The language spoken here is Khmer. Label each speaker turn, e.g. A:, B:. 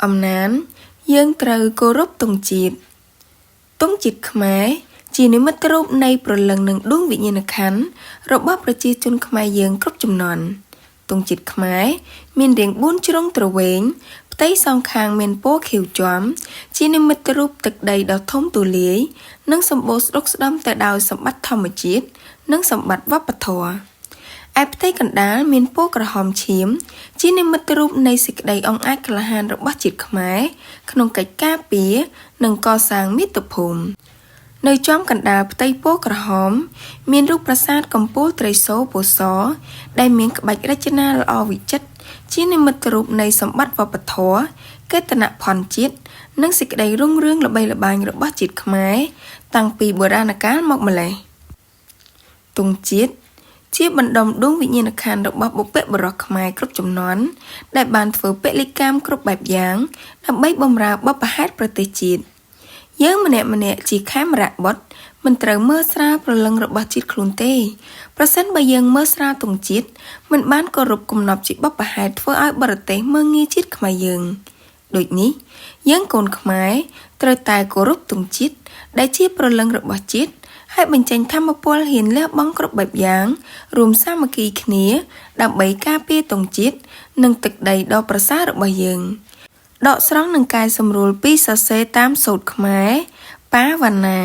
A: អំណានយើងត្រូវគោរពទង់ជាតិខ្មែរជានិមិត្តរូបនៃព្រលឹងនិងដួងវិញ្ញាណក្ខន្ធរបស់ប្រជាជនខ្មែរយើងគ្រប់ជំនាន់ទង់ជាតិខ្មែរមានរាង4ជ្រុងទ្រវែងផ្ទៃសងខាងមានពណ៌ខៀវជាំជានិមិត្តរូបទឹកដីដ៏ធំទូលាយនិងសម្បូរស្ដុកស្ដំទៅដោយសម្បត្តិធម្មជាតិនិងសម្បត្តិវប្បធម៌ឯផ្ទៃកណ្ដាលមានពណ៌ក្រហមឈាមជានិមិត្តរូបនៃសេចក្តីអង់អាចក្លាហានរបស់ជាតិខ្មែរក្នុងកិច្ចការពារនិងកសាងមាតុភូមិនៅចំកណ្ដាលផ្ទៃពណ៌ក្រហមមានរូបប្រាសាទកំពូលត្រីសូលពណ៌សដែលមានក្បាច់រចនាល្អវិចិត្រជានិមិត្តរូបនៃសម្បត្តិវប្បធម៌កេតនភណ្ឌជាតិនិងសេចក្តីរុងរឿងល្បីល្បាញរបស់ជាតិខ្មែរតាំងពីបុរាណកាលមកម្ល៉េះទង់ជាតិជាបណ្ដុំដួងវិញ្ញាណក្ខន្ធរបស់បុព្វបុរសខ្មែរគ្រប់ជំនាន់ដែលបានធ្វើពលិកម្មគ្រប់បែបយ៉ាងដើម្បីបម្រើបព្វហេតុប្រទេសជាតិយើងម្នាក់ជាខេមរៈបុត្រមិនត្រូវមើលស្រាលព្រលឹងរបស់ជាតិខ្លួនទេប្រសិនបើយើងមើលស្រាលទង់ជាតិមិនបានគោរពគំនប់ជាបព្វហេតុធ្វើឲ្យបរទេសមើលងាយជាតិខ្មែរយើងដូចនេះយើងកូនខ្មែរត្រូវតែគោរពទង់ជាតិដែលជាព្រលឹងរបស់ជាតិហើយបញ្ចេញធម៌ពលហ៊ានលះបង់គ្រប់បែបយ៉ាងរួមសាមគ្គីគ្នាដើម្បីការពារទង់ជាតិនិងទឹកដីដ៏ប្រសើររបស់យើងដកស្រង់នឹងកែសម្រួលពីសរសេរតាមសូត្រខ្មែរប៉ាវណ្ណា